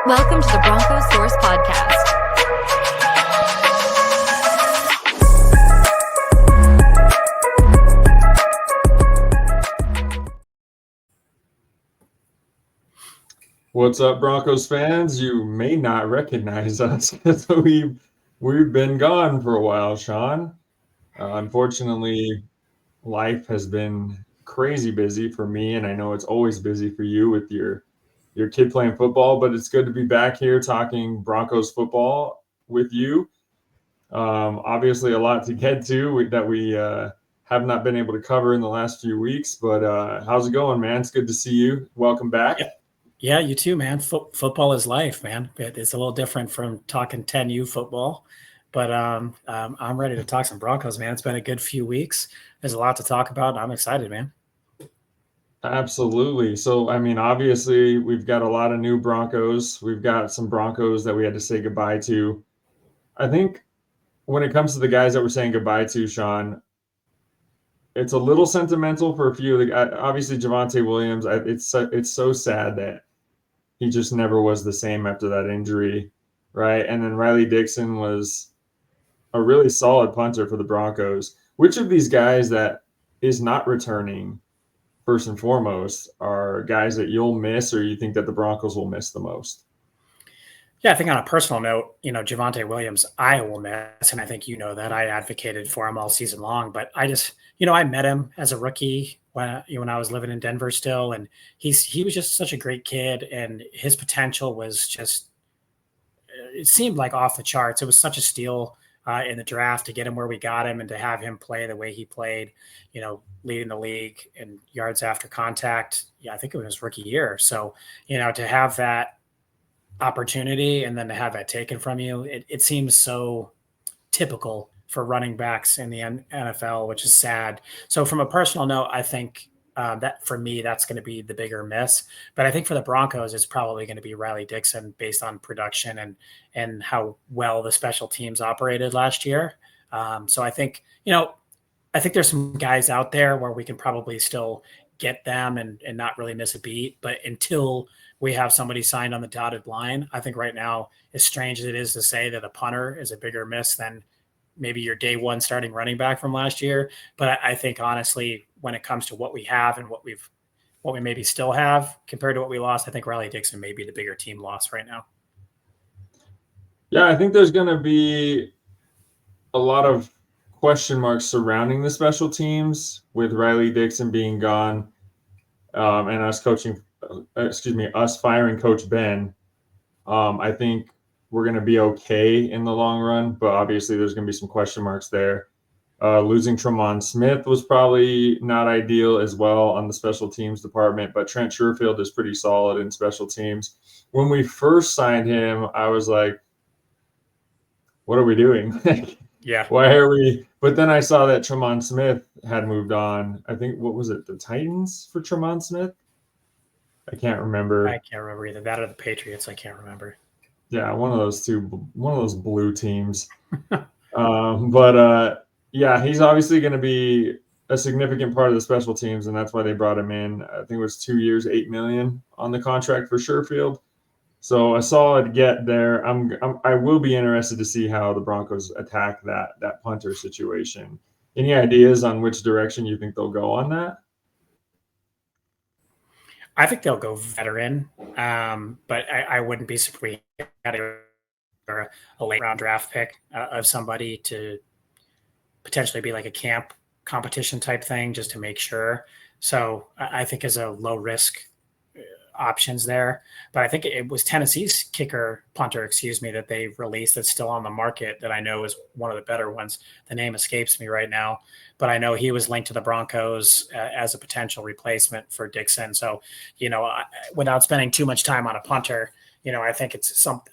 Welcome to the Bronco Source Podcast. What's up, Broncos fans? You may not recognize us because we've been gone for a while, Sean. Unfortunately, life has been crazy busy for me, and I know it's always busy for you with your kid playing football. But it's good to be back here talking Broncos football with you. Obviously, a lot to get to that we have not been able to cover in the last few weeks. But how's it going, man? It's good to see you. Welcome back. Yeah, you too, man. Football is life, man. It's a little different from talking 10U football, but I'm ready to talk some Broncos, man. It's been a good few weeks. There's a lot to talk about. I'm excited, man. Absolutely. So, I mean, obviously, we've got a lot of new Broncos. We've got some Broncos that we had to say goodbye to. I think when it comes to the guys that we're saying goodbye to, Sean, it's a little sentimental for a few of the obviously Javonte Williams. It's so sad that he just never was the same after that injury, right? And then Riley Dixon was a really solid punter for the Broncos. Which of these guys that is not returning, first and foremost, are guys that you'll miss or you think that the Broncos will miss the most? Yeah, I think on a personal note, Javonte Williams, I will miss, and I think you know that. I advocated for him all season long, but I just, I met him as a rookie when I was living in Denver still, and he was just such a great kid, and his potential was just, it seemed like off the charts. It was such a steal in the draft to get him where we got him and to have him play the way he played, leading the league in yards after contact. Yeah, I think it was his rookie year. So, to have that opportunity and then to have that taken from you, it seems so typical for running backs in the NFL, which is sad. So from a personal note, I think that for me, that's going to be the bigger miss. But I think for the Broncos, it's probably going to be Riley Dixon based on production and how well the special teams operated last year. So I think, I think there's some guys out there where we can probably still get them and not really miss a beat. But until we have somebody signed on the dotted line, I think right now, as strange as it is to say that a punter is a bigger miss than maybe your day one starting running back from last year. But I think honestly, when it comes to what we have and what we maybe still have compared to what we lost, I think Riley Dixon may be the bigger team loss right now. Yeah, I think there's going to be a lot of question marks surrounding the special teams with Riley Dixon being gone and us firing Coach Ben. I think we're going to be okay in the long run, but obviously there's going to be some question marks there. Losing Tremont Smith was probably not ideal as well on the special teams department, but Trent Sherfield is pretty solid in special teams. When we first signed him, I was like, what are we doing? Yeah. Why are we? But then I saw that Tremont Smith had moved on. I think, what was it, the Titans for Tremont Smith? I can't remember. I can't remember either that or the Patriots. I can't remember. Yeah, one of those blue teams. Yeah, he's obviously going to be a significant part of the special teams, and that's why they brought him in. I think it was 2 years, $8 million on the contract for Sherfield. So a solid get there. I will be interested to see how the Broncos attack that punter situation. Any ideas on which direction you think they'll go on that? I think they'll go veteran, but I wouldn't be surprised or a late round draft pick of somebody to potentially be like a camp competition type thing just to make sure. So I think as a low risk options there, but I think it was Tennessee's punter, that they released that's still on the market that I know is one of the better ones. The name escapes me right now, but I know he was linked to the Broncos as a potential replacement for Dixon. So, without spending too much time on a punter, I think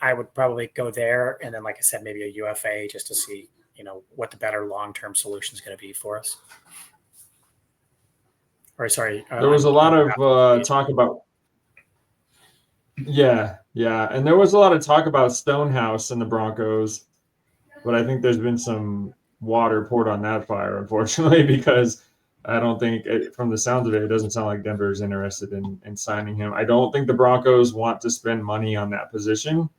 I would probably go there. And then, like I said, maybe a UFA just to see, what the better long-term solution is going to be for us. Or sorry. There was a lot of talk about, Yeah. And there was a lot of talk about Stonehouse and the Broncos, but I think there's been some water poured on that fire, unfortunately, because I don't think, from the sound of it, it doesn't sound like Denver is interested in signing him. I don't think the Broncos want to spend money on that position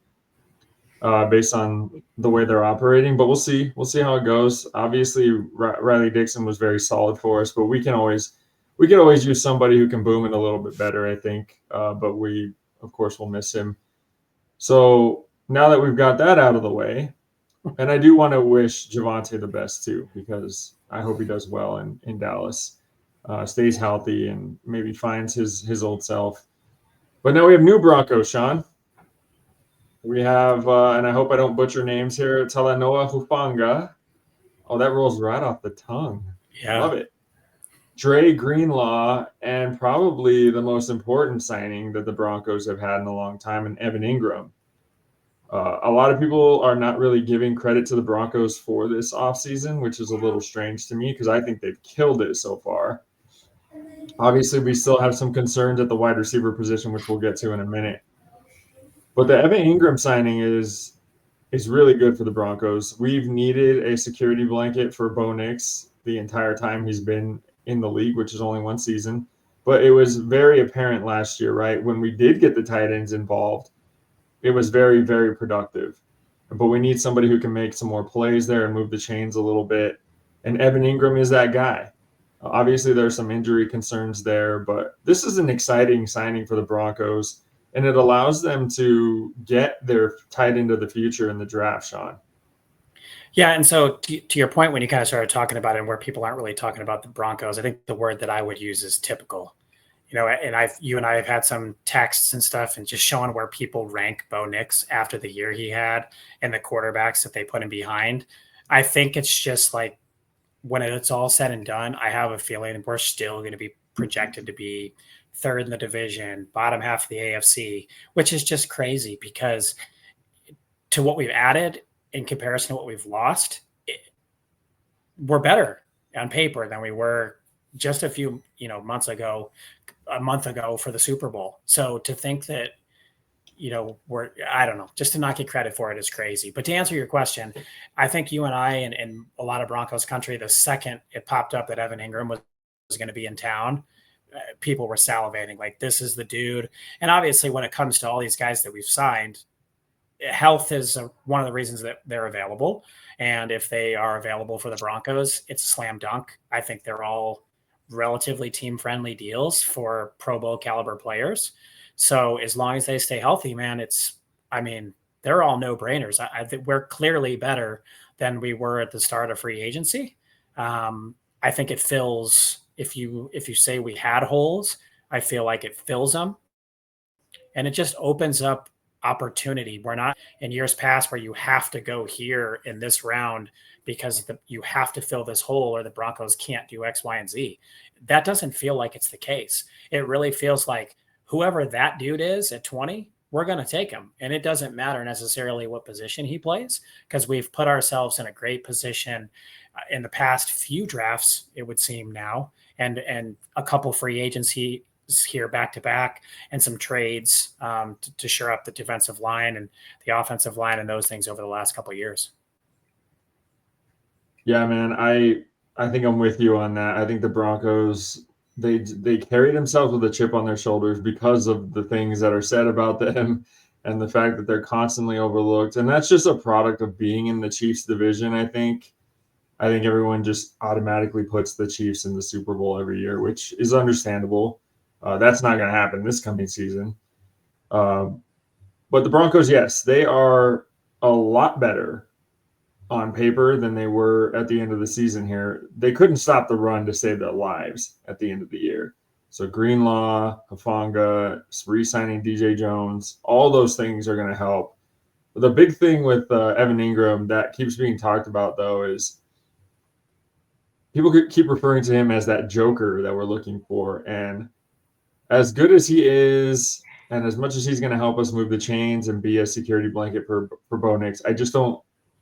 based on the way they're operating, but we'll see. We'll see how it goes. Obviously, Riley Dixon was very solid for us, but we can always use somebody who can boom it a little bit better, I think. But we, of course, will miss him. So now that we've got that out of the way, and I do want to wish Javonte the best too, because I hope he does well in Dallas, stays healthy, and maybe finds his old self. But now we have new Broncos, Sean. We have, and I hope I don't butcher names here, Talanoa Hufanga. Oh, that rolls right off the tongue. Yeah. Love it. Dre Greenlaw, and probably the most important signing that the Broncos have had in a long time, and Evan Ingram. A lot of people are not really giving credit to the Broncos for this offseason, which is a little strange to me because I think they've killed it so far. Obviously, we still have some concerns at the wide receiver position, which we'll get to in a minute. But the Evan Ingram signing is really good for the Broncos. We've needed a security blanket for Bo Nix the entire time he's been in the league, which is only one season. But it was very apparent last year, right? When we did get the tight ends involved, it was very, very productive. But we need somebody who can make some more plays there and move the chains a little bit. And Evan Ingram is that guy. Obviously, there's some injury concerns there, but this is an exciting signing for the Broncos, and it allows them to get their tight end of the future in the draft, Sean. Yeah, and so to your point, when you kind of started talking about it and where people aren't really talking about the Broncos, I think the word that I would use is typical. And you and I have had some texts and stuff and just showing where people rank Bo Nix after the year he had and the quarterbacks that they put him behind. I think it's just like when it's all said and done, I have a feeling we're still going to be projected to be third in the division, bottom half of the AFC, which is just crazy because to what we've added in comparison to what we've lost, we're better on paper than we were just a few months ago, a month ago for the Super Bowl. So to think that, I don't know, just to not get credit for it is crazy. But to answer your question, I think you and I and a lot of Broncos country, the second it popped up that Evan Ingram was going to be in town, people were salivating like, this is the dude. And obviously when it comes to all these guys that we've signed, health is one of the reasons that they're available. And if they are available for the Broncos, it's a slam dunk. I think they're all relatively team-friendly deals for Pro Bowl caliber players. So as long as they stay healthy, man, they're all no-brainers. I think we're clearly better than we were at the start of free agency. I think it fills, if you say we had holes, I feel like it fills them. And it just opens up opportunity. We're not in years past where you have to go here in this round because you have to fill this hole or the Broncos can't do X, Y, and Z. That doesn't feel like it's the case. It really feels like whoever that dude is at 20, we're going to take him. And it doesn't matter necessarily what position he plays because we've put ourselves in a great position in the past few drafts, it would seem now, and a couple free agency here back to back and some trades to shore up the defensive line and the offensive line and those things over the last couple of years. Yeah, man, I think I'm with you on that. I think the Broncos, they carry themselves with a chip on their shoulders because of the things that are said about them and the fact that they're constantly overlooked. And that's just a product of being in the Chiefs division. I think everyone just automatically puts the Chiefs in the Super Bowl every year, which is understandable. That's not going to happen this coming season. But the Broncos, yes, they are a lot better on paper than they were at the end of the season here. They couldn't stop the run to save their lives at the end of the year. So Greenlaw, Hufanga, re-signing DJ Jones, all those things are going to help. But the big thing with Evan Ingram that keeps being talked about, though, is people keep referring to him as that joker that we're looking for. And as good as he is, and as much as he's going to help us move the chains and be a security blanket for Bo Nix, I just don't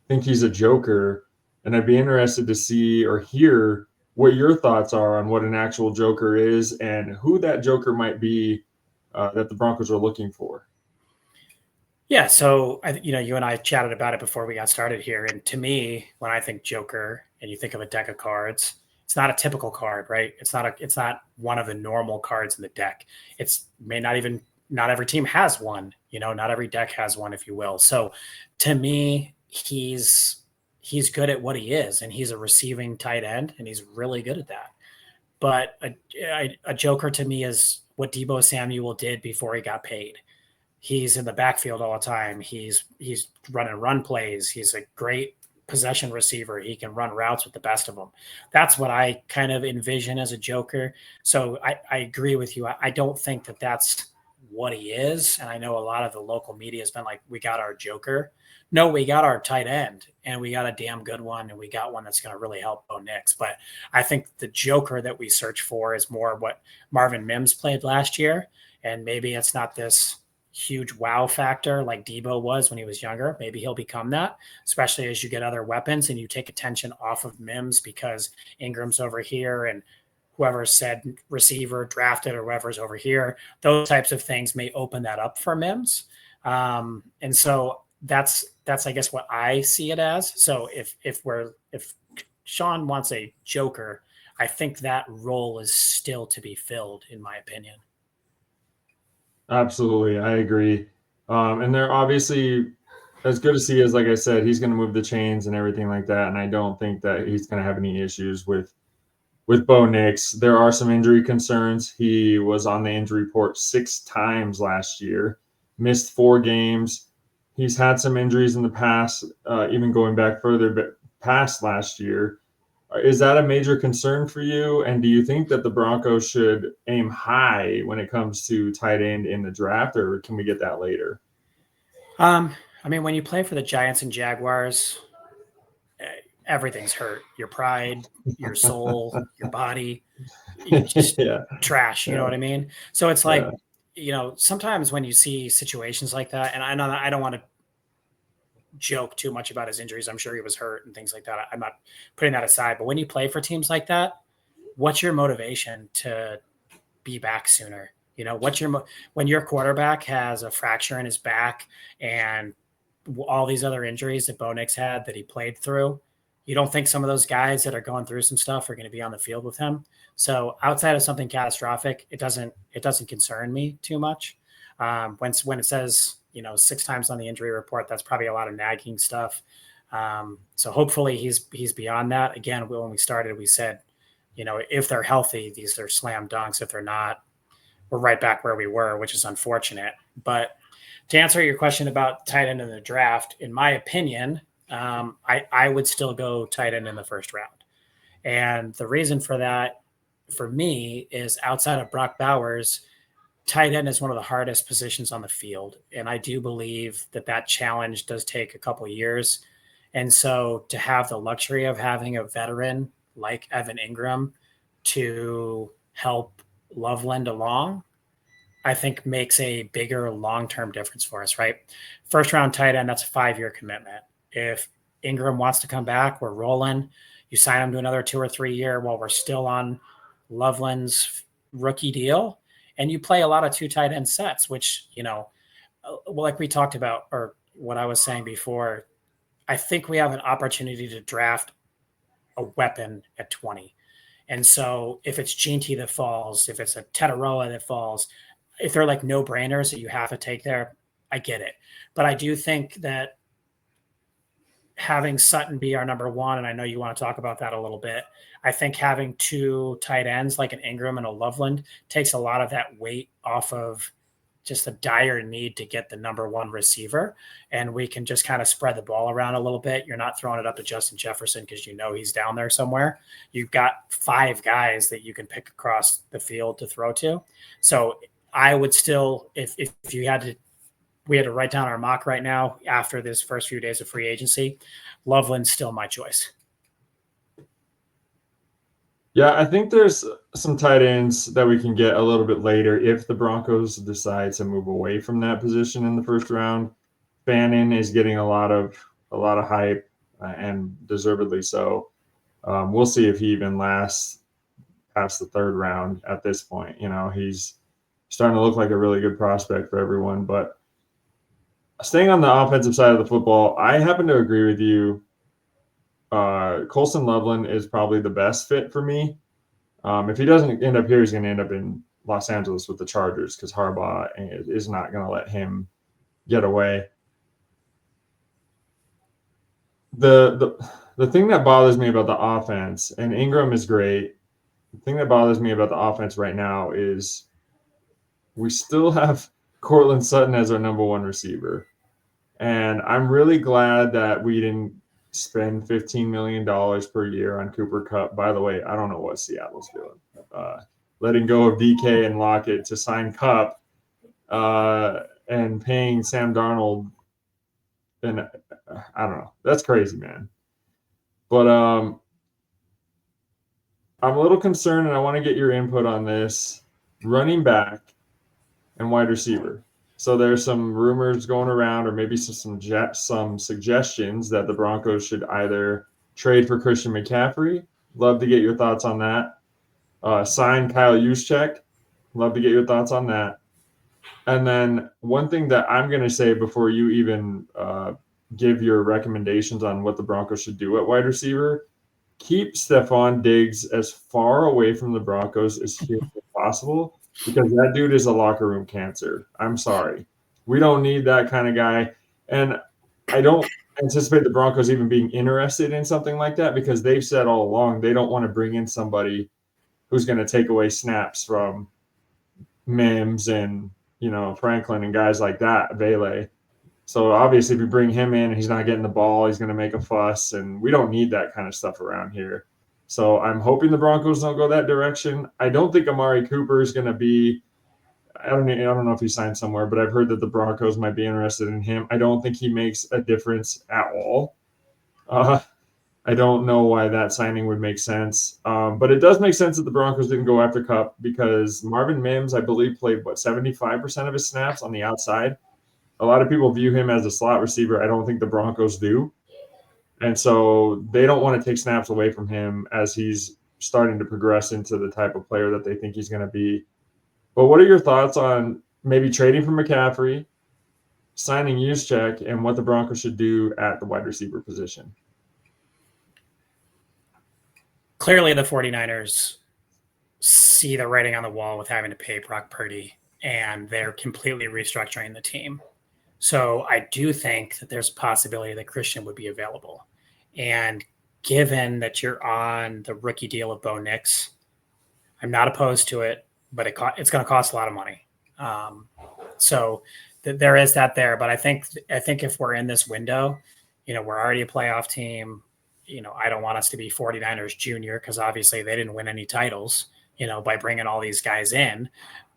think he's a joker. And I'd be interested to see or hear what your thoughts are on what an actual joker is and who that joker might be that the Broncos are looking for. Yeah, so you and I chatted about it before we got started here. And to me, when I think joker and you think of a deck of cards, it's not a typical card, right? It's not one of the normal cards in the deck. Not every team has one, not every deck has one, if you will. So to me, he's good at what he is, and he's a receiving tight end, and he's really good at that. But a joker to me is what Deebo Samuel did before he got paid. He's in the backfield all the time. He's running run plays. He's a great possession receiver. He can run routes with the best of them. That's what I kind of envision as a joker. So I agree with you. I don't think that that's what he is. And I know a lot of the local media has been like, we got our joker. No, we got our tight end, and we got a damn good one, and we got one that's going to really help Bo Nix. But I think the joker that we search for is more what Marvin Mims played last year, and maybe it's not this huge wow factor like Deebo was when he was younger. Maybe he'll become that, especially as you get other weapons and you take attention off of Mims because Ingram's over here and whoever said receiver drafted or whoever's over here. Those types of things may open that up for Mims. And so that's I guess what I see it as. So if Sean wants a joker, I think that role is still to be filled, in my opinion. Absolutely, I agree. And they're obviously, as good as he is, like I said, he's going to move the chains and everything like that. And I don't think that he's going to have any issues with Bo Nix. There are some injury concerns. He was on the injury report 6 times last year, missed 4 games. He's had some injuries in the past, even going back further past last year. Is that a major concern for you? And do you think that the Broncos should aim high when it comes to tight end in the draft, or can we get that later? I mean, when you play for the Giants and Jaguars, everything's hurt. Your pride, your soul, your body, just trash. You know what I mean? So it's like, sometimes when you see situations like that, and I don't want to joke too much about his injuries. I'm sure he was hurt and things like that. I'm not putting that aside. But when you play for teams like that, what's your motivation to be back sooner? When your quarterback has a fracture in his back and all these other injuries that Bo Nix had that he played through, you don't think some of those guys that are going through some stuff are going to be on the field with him? So outside of something catastrophic, it doesn't concern me too much. When it says, 6 times on the injury report, that's probably a lot of nagging stuff. So hopefully he's beyond that. Again, when we started, we said, if they're healthy, these are slam dunks. If they're not, we're right back where we were, which is unfortunate. But to answer your question about tight end in the draft, in my opinion, I would still go tight end in the first round. And the reason for that, for me, is outside of Brock Bowers, tight end is one of the hardest positions on the field. And I do believe that challenge does take a couple of years. And so to have the luxury of having a veteran like Evan Ingram to help Loveland along, I think makes a bigger long-term difference for us, right? First round tight end, that's a 5-year commitment. If Ingram wants to come back, we're rolling. You sign him to another 2 or 3 year while we're still on Loveland's rookie deal. And you play a lot of 2 tight end sets, which, like we talked about, or what I was saying before, I think we have an opportunity to draft a weapon at 20. And so if it's Ginty that falls, if it's a Tetaroa that falls, if they're like no-brainers that you have to take there, I get it. But I do think that having Sutton be our number 1, and I know you want to talk about that a little bit, I think having 2 tight ends like an Ingram and a Loveland takes a lot of that weight off of just the dire need to get the number 1 receiver. And we can just kind of spread the ball around a little bit. You're not throwing it up to Justin Jefferson because he's down there somewhere. You've got 5 guys that you can pick across the field to throw to. So I would still, if we had to write down our mock right now after this first few days of free agency, Loveland's still my choice. Yeah, I think there's some tight ends that we can get a little bit later if the Broncos decide to move away from that position in the first round. Bannon is getting a lot of hype, and deservedly so. We'll see if he even lasts past the 3rd round at this point. He's starting to look like a really good prospect for everyone. But staying on the offensive side of the football, I happen to agree with you Colson Loveland is probably the best fit for me. If he doesn't end up here, he's going to end up in Los Angeles with the Chargers because Harbaugh is not going to let him get away. The thing that bothers me about the offense, and Ingram is great, the thing that bothers me about the offense right now is we still have Cortland Sutton as our number one receiver. And I'm really glad that we didn't spend $15 million per year on Cooper Kupp. By the way, I don't know what Seattle's doing. Letting go of DK and Lockett to sign Kupp and paying Sam Darnold. And I don't know. That's crazy, man. But I'm a little concerned, and I want to get your input on this. Running back and wide receiver. So there's some rumors going around, or maybe some suggestions that the Broncos should either trade for Christian McCaffrey. Love to get your thoughts on that. Sign Kyle Juszczyk. Love to get your thoughts on that. And then one thing that I'm going to say before you even give your recommendations on what the Broncos should do at wide receiver, keep Stephon Diggs as far away from the Broncos as humanly possible, because that dude is a locker room cancer. I'm sorry. We don't need that kind of guy. And I don't anticipate the Broncos even being interested in something like that, because they've said all along they don't want to bring in somebody who's going to take away snaps from Mims and, Franklin and guys like that, Vele. So obviously if you bring him in and he's not getting the ball, he's going to make a fuss, and we don't need that kind of stuff around here. So I'm hoping the Broncos don't go that direction. I don't think Amari Cooper is going to be – I don't know if he signed somewhere, but I've heard that the Broncos might be interested in him. I don't think he makes a difference at all. I don't know why that signing would make sense. But it does make sense that the Broncos didn't go after Kupp, because Marvin Mims, I believe, played, 75% of his snaps on the outside. A lot of people view him as a slot receiver. I don't think the Broncos do. And so they don't want to take snaps away from him as he's starting to progress into the type of player that they think he's going to be. But what are your thoughts on maybe trading for McCaffrey, signing Juszczyk, and what the Broncos should do at the wide receiver position? Clearly, the 49ers see the writing on the wall with having to pay Brock Purdy, and they're completely restructuring the team. So I do think that there's a possibility that Christian would be available. And given that you're on the rookie deal of Bo Nix, I'm not opposed to it, but it's going to cost a lot of money. So there is that there. But I think if we're in this window, we're already a playoff team. I don't want us to be 49ers junior, because obviously they didn't win any titles, by bringing all these guys in.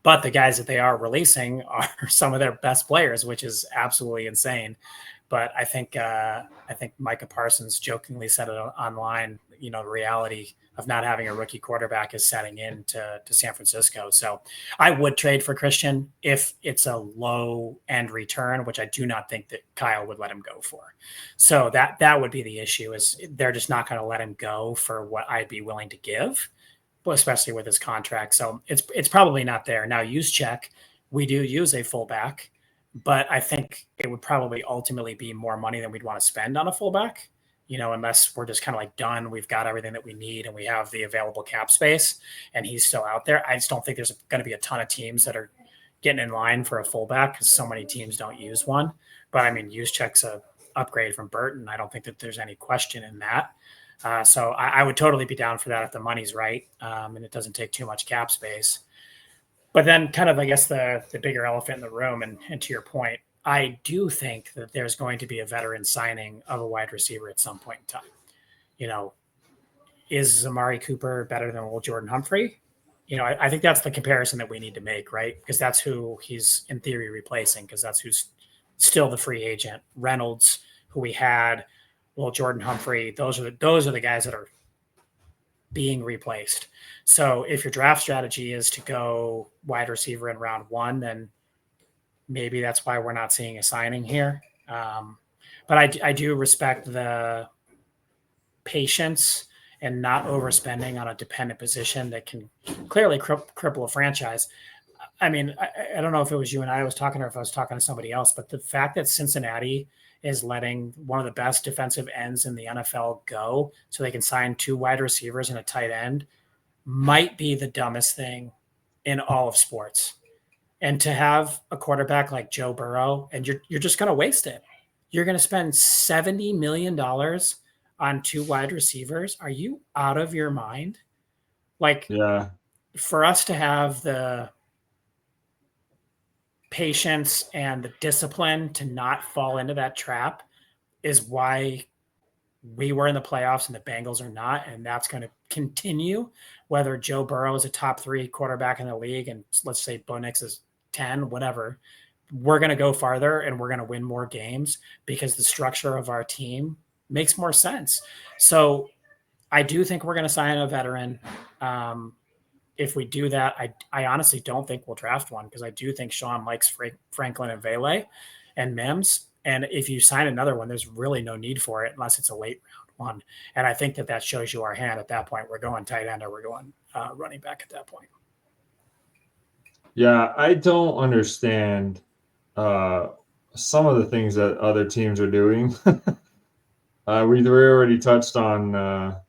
But the guys that they are releasing are some of their best players, which is absolutely insane. But I think Micah Parsons jokingly said it online, the reality of not having a rookie quarterback is setting in to San Francisco. So I would trade for Christian if it's a low end return, which I do not think that Kyle would let him go for. So that would be the issue, is they're just not going to let him go for what I'd be willing to give, especially with his contract. So it's probably not there. Now, Juszczyk, we do use a fullback, but I think it would probably ultimately be more money than we'd want to spend on a fullback, unless we're just kind of like done. We've got everything that we need and we have the available cap space and he's still out there. I just don't think there's going to be a ton of teams that are getting in line for a fullback, because so many teams don't use one. But I mean, Juszczyk's a upgrade from Burton. I don't think that there's any question in that. So I would totally be down for that if the money's right, and it doesn't take too much cap space. But then kind of, I guess, the bigger elephant in the room, and to your point, I do think that there's going to be a veteran signing of a wide receiver at some point in time. Is Amari Cooper better than old Jordan Humphrey? I think that's the comparison that we need to make, right? Because that's who he's in theory replacing, because that's who's still the free agent. Reynolds, who we had, Jordan Humphrey, those are the guys that are being replaced. So if your draft strategy is to go wide receiver in round one, then maybe that's why we're not seeing a signing here. But I do respect the patience and not overspending on a dependent position that can clearly cripple a franchise. I mean, I don't know if it was you and I was talking or if I was talking to somebody else, but the fact that Cincinnati is letting one of the best defensive ends in the NFL go so they can sign 2 wide receivers and a tight end might be the dumbest thing in all of sports. And to have a quarterback like Joe Burrow, and you're just going to waste it. You're going to spend $70 million on 2 wide receivers. Are you out of your mind? Like, Yeah. for us to have the patience and the discipline to not fall into that trap is why we were in the playoffs and the Bengals are not. And that's going to continue whether Joe Burrow is a top 3 quarterback in the league. And let's say Bo Nix is 10, whatever, we're going to go farther and we're going to win more games because the structure of our team makes more sense. So I do think we're going to sign a veteran. If we do that, I honestly don't think we'll draft one because I do think Sean likes Franklin and Vele and Mims. And if you sign another one, there's really no need for it unless it's a late round one. And I think that shows you our hand at that point. We're going tight end or we're going running back at that point. Yeah, I don't understand some of the things that other teams are doing. We already touched on the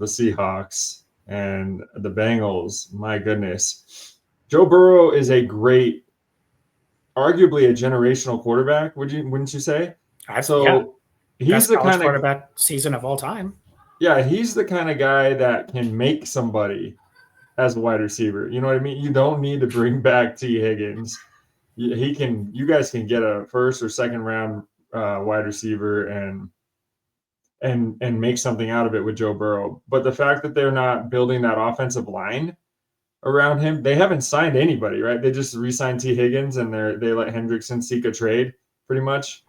Seahawks and the Bengals. My goodness. Joe Burrow is a great, arguably a generational quarterback, wouldn't you say? He's Best the college kind of quarterback season of all time. Yeah, he's the kind of guy that can make somebody as a wide receiver. You know what I mean? You don't need to bring back T. Higgins. You guys can get a first or second round wide receiver and make something out of it with Joe Burrow. But the fact that they're not building that offensive line around him, they haven't signed anybody, right? They just re-signed T. Higgins and they let Hendrickson seek a trade, pretty much.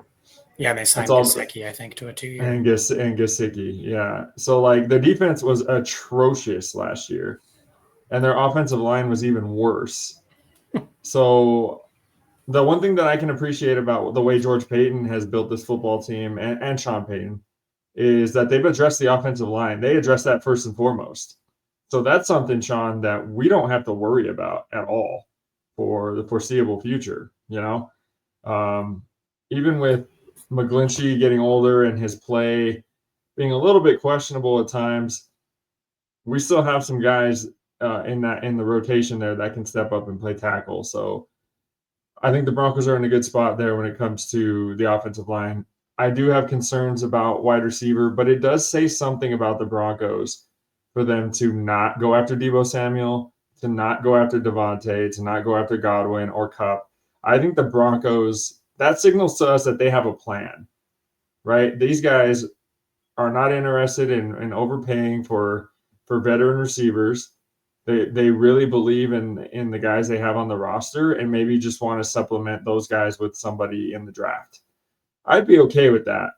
Yeah, they signed Gesicki, I think, to a 2-year. And Gesicki, yeah. So like the defense was atrocious last year, and their offensive line was even worse. So the one thing that I can appreciate about the way George Payton has built this football team and Sean Payton is that they've addressed the offensive line. They address that first and foremost. So that's something, Sean, that we don't have to worry about at all for the foreseeable future. You know, even with McGlinchey getting older and his play being a little bit questionable at times, we still have some guys in the rotation there that can step up and play tackle. So I think the Broncos are in a good spot there when it comes to the offensive line. I do have concerns about wide receiver, but it does say something about the Broncos for them to not go after Deebo Samuel, to not go after Devontae, to not go after Godwin or Kupp. I think the Broncos, that signals to us that they have a plan, right? These guys are not interested in overpaying for veteran receivers. They really believe in the guys they have on the roster and maybe just want to supplement those guys with somebody in the draft. I'd be okay with that.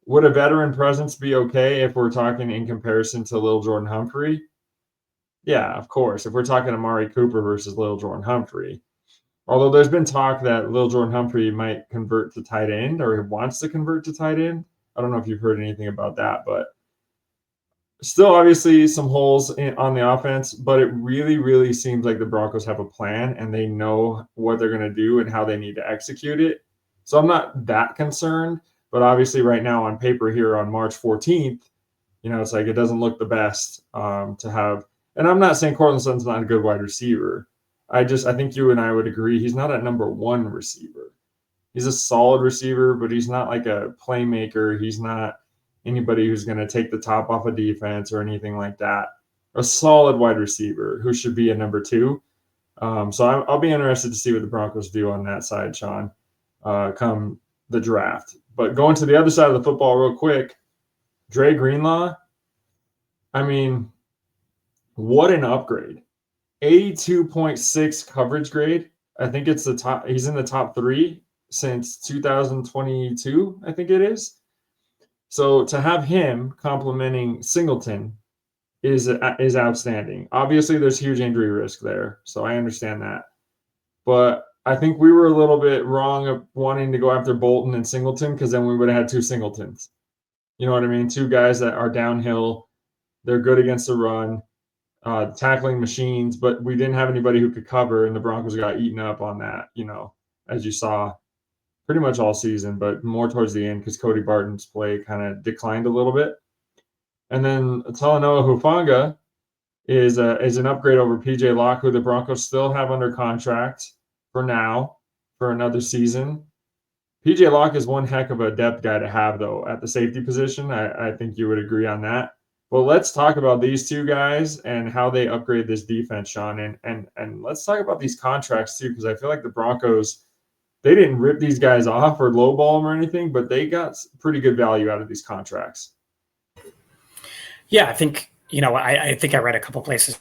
Would a veteran presence be okay if we're talking in comparison to Lil Jordan Humphrey? Yeah, of course. If we're talking Amari Cooper versus Lil Jordan Humphrey. Although there's been talk that Lil Jordan Humphrey might convert to tight end or wants to convert to tight end. I don't know if you've heard anything about that, but still obviously some holes on the offense, but it really, really seems like the Broncos have a plan and they know what they're going to do and how they need to execute it. So I'm not that concerned, but obviously right now on paper here on March 14th, you know, it's like it doesn't look the best to have. And I'm not saying Courtland Sutton's not a good wide receiver. I think you and I would agree he's not a number 1 receiver. He's a solid receiver, but he's not like a playmaker. He's not anybody who's going to take the top off a defense or anything like that. A solid wide receiver who should be a number 2. So I'll be interested to see what the Broncos do on that side, Sean, come the draft. But going to the other side of the football real quick, Dre Greenlaw, I mean, what an upgrade. 82.6 coverage grade. I think it's the top. He's in the top 3 since 2022, I think it is. So to have him complementing Singleton is outstanding. Obviously, there's huge injury risk there, so I understand that. But I think we were a little bit wrong of wanting to go after Bolton and Singleton because then we would have had 2 Singletons. You know what I mean? 2 guys that are downhill. They're good against the run. tackling machines, but we didn't have anybody who could cover, and the Broncos got eaten up on that, as you saw pretty much all season, but more towards the end because Cody Barton's play kind of declined a little bit. And then Talanoa Hufanga is an upgrade over PJ Locke, who the Broncos still have under contract for now for another season. PJ Locke is one heck of a depth guy to have, though, at the safety position. I think you would agree on that. Well, let's talk about these two guys and how they upgrade this defense, Sean. And let's talk about these contracts, too, because I feel like the Broncos, they didn't rip these guys off or lowball them or anything, but they got pretty good value out of these contracts. Yeah, I think, I think I read a couple places.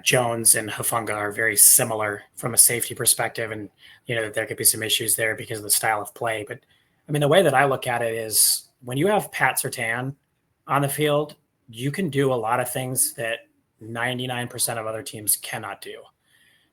Jones and Hufanga are very similar from a safety perspective, and there could be some issues there because of the style of play. But I mean, the way that I look at it is when you have Pat Surtain on the field, you can do a lot of things that 99% of other teams cannot do.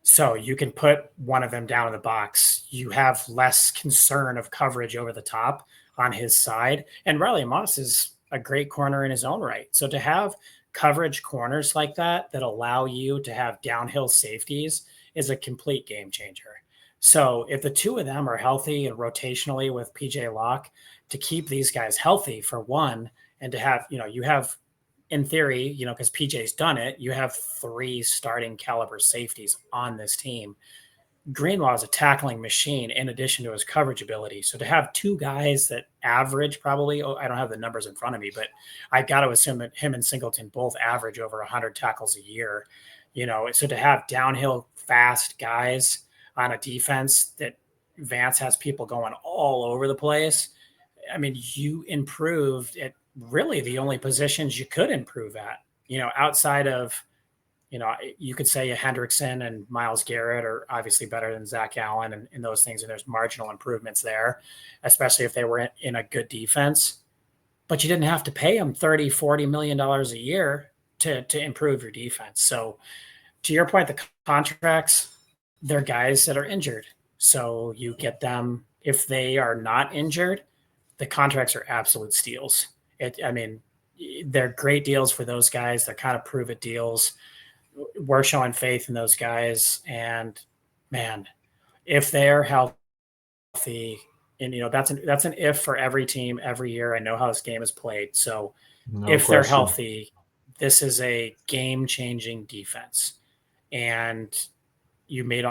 So you can put one of them down in the box. You have less concern of coverage over the top on his side. And Riley Moss is a great corner in his own right. So to have coverage corners like that allow you to have downhill safeties is a complete game changer. So if the two of them are healthy and rotationally with PJ Locke, to keep these guys healthy for one, and to have, you have, in theory, because PJ's done it, you have 3 starting caliber safeties on this team. Greenlaw is a tackling machine in addition to his coverage ability. So to have 2 guys that average probably, I don't have the numbers in front of me, but I got to assume that him and Singleton both average over 100 tackles a year. So to have downhill fast guys on a defense that Vance has people going all over the place, I mean, you improved at really the only positions you could improve at, outside of, you could say Hendrickson and Myles Garrett are obviously better than Zach Allen and those things. And there's marginal improvements there, especially if they were in a good defense, but you didn't have to pay them $30-40 million a year to improve your defense. So to your point, the contracts, they're guys that are injured. So you get them, if they are not injured, the contracts are absolute steals. They're great deals for those guys. They're kind of prove it deals. We're showing faith in those guys. And man, if they're healthy, and that's an if for every team every year. I know how this game is played. So if they're healthy, this is a game-changing defense. And you made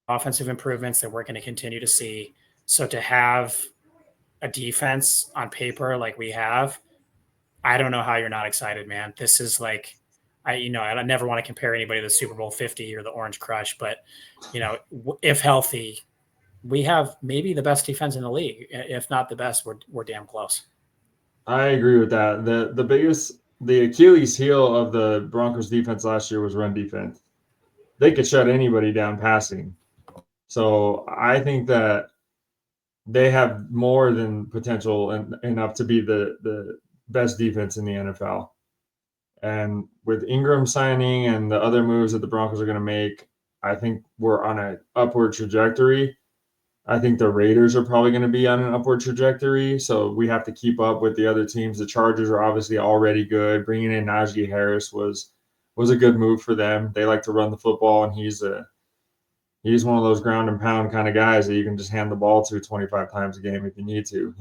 offensive improvements that we're going to continue to see. So to have a defense on paper like we have, I don't know how you're not excited, man. This is like, I never want to compare anybody to the Super Bowl 50 or the Orange Crush, but if healthy, we have maybe the best defense in the league. If not the best, we're damn close. I agree with that. The Achilles heel of the Broncos defense last year was run defense. They could shut anybody down passing. So I think that they have more than potential enough to be the best defense in the NFL. And with Ingram signing and the other moves that the Broncos are going to make, I think we're on an upward trajectory. I think the Raiders are probably going to be on an upward trajectory. So we have to keep up with the other teams. The Chargers are obviously already good. Bringing in Najee Harris was a good move for them. They like to run the football, and he's one of those ground and pound kind of guys that you can just hand the ball to 25 times a game if you need to,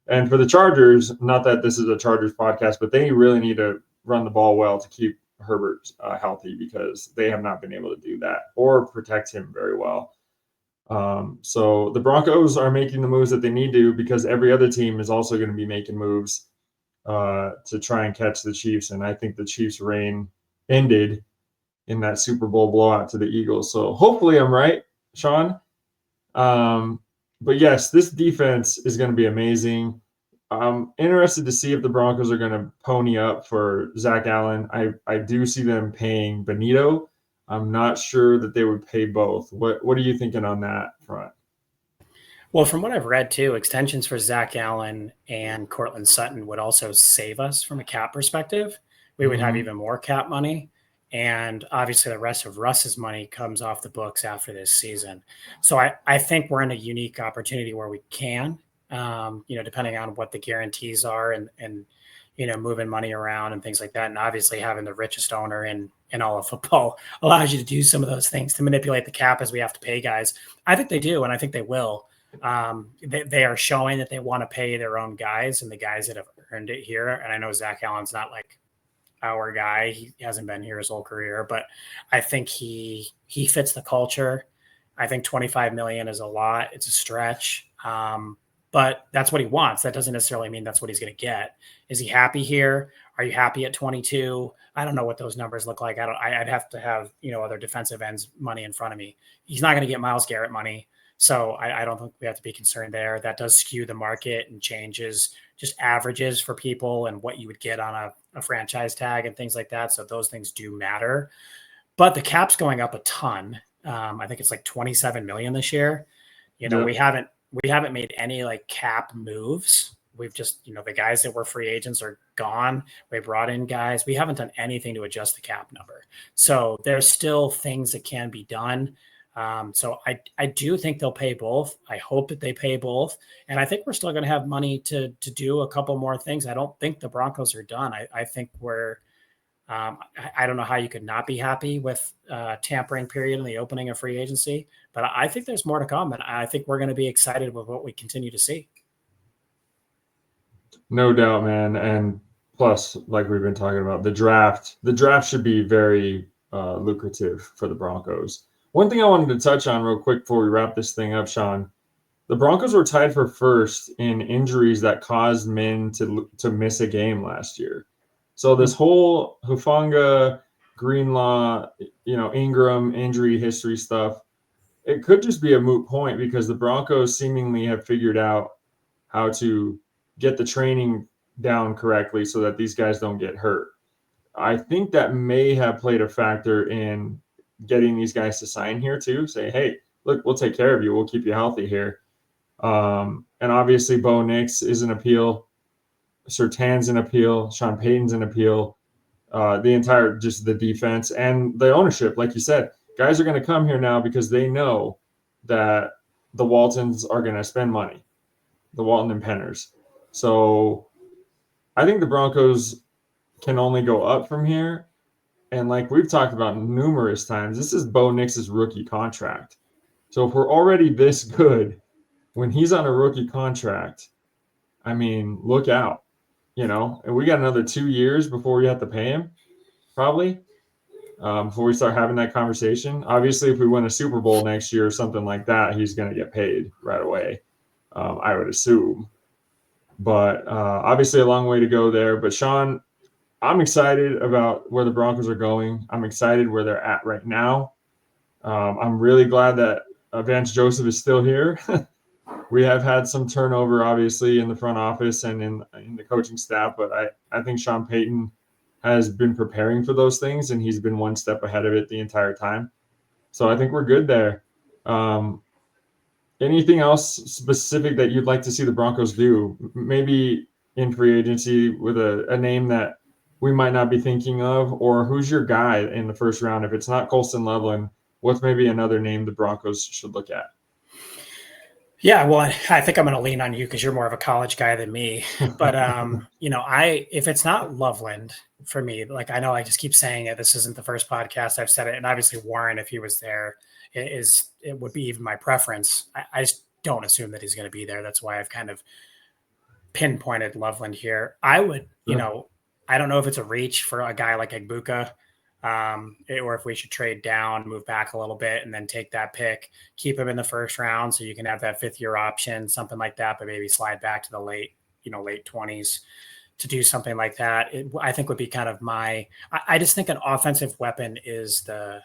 And for the Chargers, not that this is a Chargers podcast, but they really need to run the ball well to keep Herbert healthy, because they have not been able to do that or protect him very well. So the Broncos are making the moves that they need to, because every other team is also going to be making moves to try and catch the Chiefs. And I think the Chiefs' reign ended in that Super Bowl blowout to the Eagles. So hopefully I'm right, Sean. But yes, this defense is going to be amazing. I'm interested to see if the Broncos are going to pony up for Zach Allen. I do see them paying Benito. I'm not sure that they would pay both. What are you thinking on that front? Well, from what I've read too, extensions for Zach Allen and Cortland Sutton would also save us from a cap perspective. We would have even more cap money. And obviously the rest of Russ's money comes off the books after this season. So I think we're in a unique opportunity where we can, depending on what the guarantees are and moving money around and things like that. And obviously having the richest owner in all of football allows you to do some of those things to manipulate the cap as we have to pay guys. I think they do, and I think they will. They are showing that they want to pay their own guys and the guys that have earned it here. And I know Zach Allen's not like our guy. He hasn't been here his whole career, but I think he fits the culture. I think 25 million is a lot. It's a stretch. But that's what he wants. That doesn't necessarily mean that's what he's going to get. Is he happy here? Are you happy at 22? I don't know what those numbers look like. I'd have to have, other defensive ends money in front of me. He's not going to get Myles Garrett money. So I don't think we have to be concerned there. That does skew the market and changes just averages for people and what you would get on a franchise tag and things like that. So those things do matter. But the cap's going up a ton. I think it's like 27 million this year. We haven't made any like cap moves. We've just, the guys that were free agents are gone. We brought in guys. We haven't done anything to adjust the cap number. So there's still things that can be done. So I do think they'll pay both. I hope that they pay both. And I think we're still going to have money to do a couple more things. I don't think the Broncos are done. I think I don't know how you could not be happy with tampering period in the opening of free agency, but I think there's more to come. And I think we're going to be excited with what we continue to see. No doubt, man. And plus, like we've been talking about, the draft should be very lucrative for the Broncos. One thing I wanted to touch on real quick before we wrap this thing up, Sean, the Broncos were tied for first in injuries that caused men to miss a game last year. So this whole Hufanga, Greenlaw, Ingram injury history stuff, it could just be a moot point because the Broncos seemingly have figured out how to get the training down correctly so that these guys don't get hurt. I think that may have played a factor in getting these guys to sign here too. Say, hey, look, we'll take care of you. We'll keep you healthy here. And obviously Bo Nix is an appeal. Surtan's an appeal. Sean Payton's an appeal. Just the defense and the ownership, like you said, guys are going to come here now because they know that the Waltons are going to spend money, the Walton and Penners. So I think the Broncos can only go up from here. And like we've talked about numerous times, this is Bo Nix's rookie contract. So if we're already this good when he's on a rookie contract, I mean, look out, and we got another 2 years before we have to pay him, probably, before we start having that conversation. Obviously, if we win a Super Bowl next year or something like that, he's going to get paid right away, I would assume. But obviously a long way to go there. But Sean, I'm excited about where the Broncos are going. I'm excited where they're at right now. I'm really glad that Vance Joseph is still here. We have had some turnover, obviously, in the front office and in the coaching staff, but I think Sean Payton has been preparing for those things, and he's been one step ahead of it the entire time. So I think we're good there. Anything else specific that you'd like to see the Broncos do? Maybe in free agency with a name that we might not be thinking of, or who's your guy in the first round? If it's not Colston Loveland, what's maybe another name the Broncos should look at? Yeah, well, I think I'm going to lean on you because you're more of a college guy than me. But, if it's not Loveland for me, like I know I just keep saying it, this isn't the first podcast I've said it. And obviously Warren, if he was there, it would be even my preference. I just don't assume that he's going to be there. That's why I've kind of pinpointed Loveland here. I would, I don't know if it's a reach for a guy like Egbuka. Or if we should trade down, move back a little bit, and then take that pick, keep him in the first round so you can have that 5th year option, something like that, but maybe slide back to the late 20s to do something like that. I think would be kind of I just think an offensive weapon is the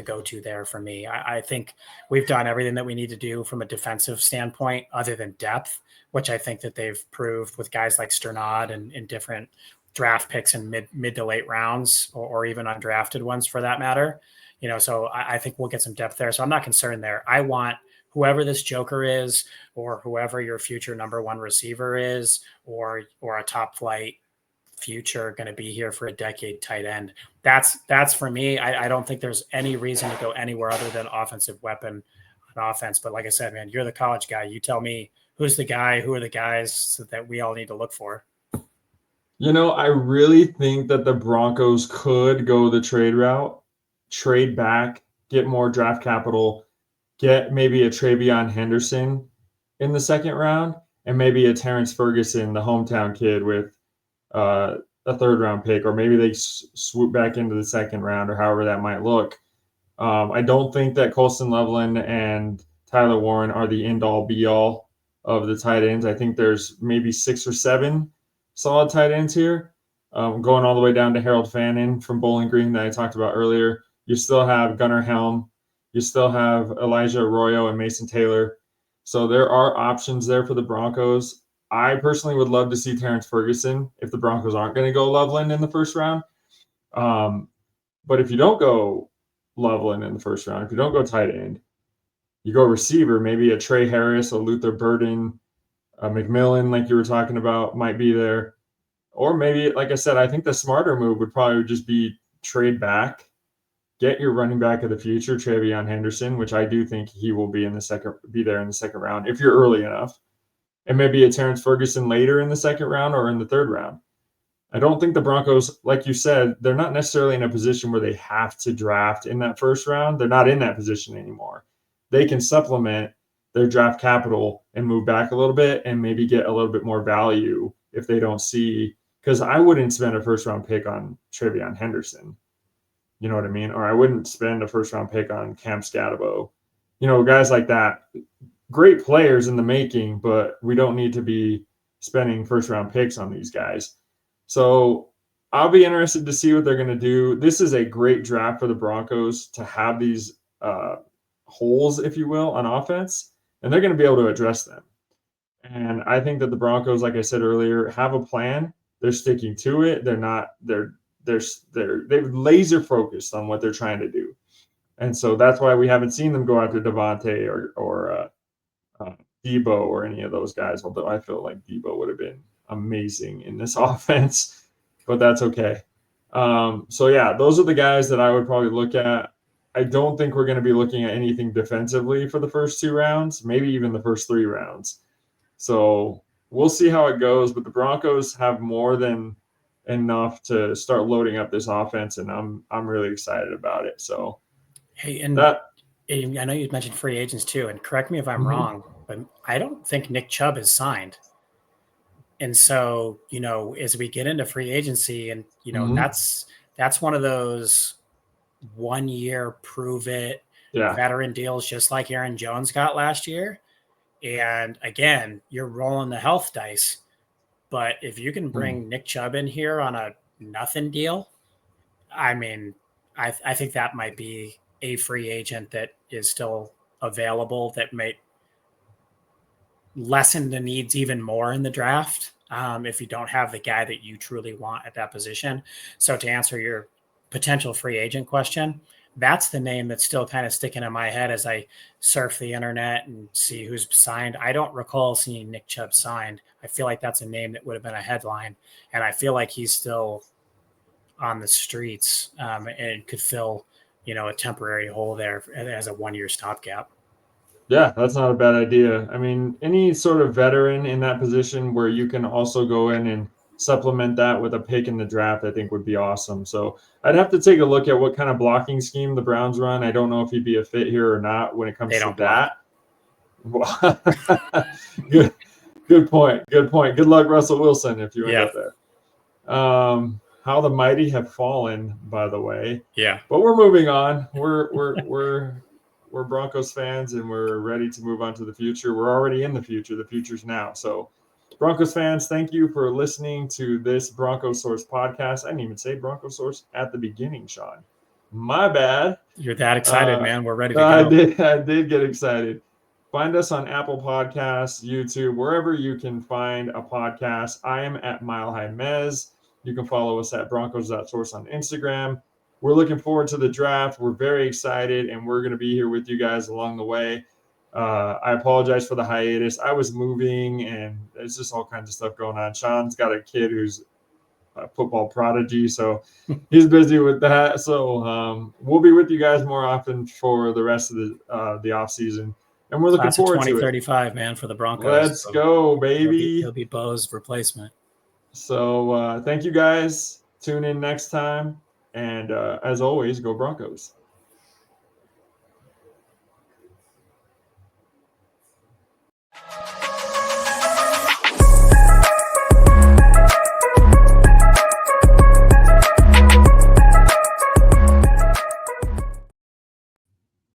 go-to there for me. I think we've done everything that we need to do from a defensive standpoint other than depth, which I think that they've proved with guys like Sternad and different draft picks in mid to late rounds or even undrafted ones for that matter. So I think we'll get some depth there. So I'm not concerned there. I want whoever this joker is, or whoever your future number 1 receiver is, or a top flight future going to be here for a decade tight end. That's for me. I don't think there's any reason to go anywhere other than offensive weapon on offense. But like I said, man, you're the college guy. You tell me who's the guy, who are the guys that we all need to look for. I really think that the Broncos could go the trade route, trade back, get more draft capital, get maybe a Travion Henderson in the second round, and maybe a Terrence Ferguson, the hometown kid, with a third round pick, or maybe they swoop back into the second round, or however that might look. I don't think that Colston Loveland and Tyler Warren are the end all be all of the tight ends. I think there's maybe 6 or 7 solid tight ends here, going all the way down to Harold Fannin from Bowling Green that I talked about earlier. You still have Gunnar Helm. You still have Elijah Arroyo and Mason Taylor. So there are options there for the Broncos. I personally would love to see Terrence Ferguson if the Broncos aren't going to go Loveland in the first round. But if you don't go Loveland in the first round, if you don't go tight end, you go receiver, maybe a Trey Harris, a Luther Burden, a McMillan, like you were talking about, might be there. Or maybe, like I said, I think the smarter move would probably just be trade back, get your running back of the future, Travion Henderson, which I do think he will be there in the second round if you're early enough. And maybe a Terrence Ferguson later in the second round or in the third round. I don't think the Broncos, like you said, they're not necessarily in a position where they have to draft in that first round. They're not in that position anymore. They can supplement their draft capital and move back a little bit and maybe get a little bit more value if they don't see, because I wouldn't spend a first round pick on Travion Henderson. You know what I mean? Or I wouldn't spend a first round pick on Cam Scatabo. Guys like that. Great players in the making, but we don't need to be spending first round picks on these guys. So I'll be interested to see what they're going to do. This is a great draft for the Broncos to have these holes, if you will, on offense, and they're going to be able to address them. And I think that the Broncos, like I said earlier, have a plan. They're sticking to it. They're laser focused on what they're trying to do. And so that's why we haven't seen them go after Devontae or Debo or any of those guys, although I feel like Debo would have been amazing in this offense, but that's okay. So yeah, those are the guys that I would probably look at. I don't think we're going to be looking at anything defensively for the first 2 rounds, maybe even the first 3 rounds. So we'll see how it goes, but the Broncos have more than enough to start loading up this offense, and I'm really excited about it. So hey, and I know you mentioned free agents too, and correct me if I'm wrong, but I don't think Nick Chubb is signed. And so, as we get into free agency, and that's one of those 1 year prove it veteran deals, just like Aaron Jones got last year. And again, you're rolling the health dice. But if you can bring Nick Chubb in here on a nothing deal, I mean, I think that might be a free agent that is still available that might lessen the needs even more in the draft if you don't have the guy that you truly want at that position. So to answer your potential free agent question, that's the name that's still kind of sticking in my head as I surf the internet and see who's signed. I don't recall seeing Nick Chubb signed. I feel like that's a name that would have been a headline, and I feel like he's still on the streets and could fill, a temporary hole there as a 1 year stopgap. Yeah, that's not a bad idea. I mean, any sort of veteran in that position where you can also go in and supplement that with a pick in the draft, I think would be awesome. So I'd have to take a look at what kind of blocking scheme the Browns run. I don't know if he'd be a fit here or not when it comes to that. Good point. Good luck, Russell Wilson, if you end up there. How the mighty have fallen, by the way. Yeah. But we're moving on. We're Broncos fans, and we're ready to move on to the future. We're already in the future. The future's now. So Broncos fans, thank you for listening to this Broncos Source podcast. I didn't even say Broncos Source at the beginning, Sean. My bad. You're that excited, man. We're ready to go. I did get excited. Find us on Apple Podcasts, YouTube, wherever you can find a podcast. I am at Mile High Mez. You can follow us at Broncos.Source on Instagram. We're looking forward to the draft. We're very excited, and we're going to be here with you guys along the way. I apologize for the hiatus. I was moving, and there's just all kinds of stuff going on. Sean's got a kid who's a football prodigy, so he's busy with that. So we'll be with you guys more often for the rest of the off season, and we're looking forward to it. 2035, man, for the Broncos. Let's go, baby. He'll be Bo's replacement. So thank you guys. Tune in next time. And as always, go Broncos.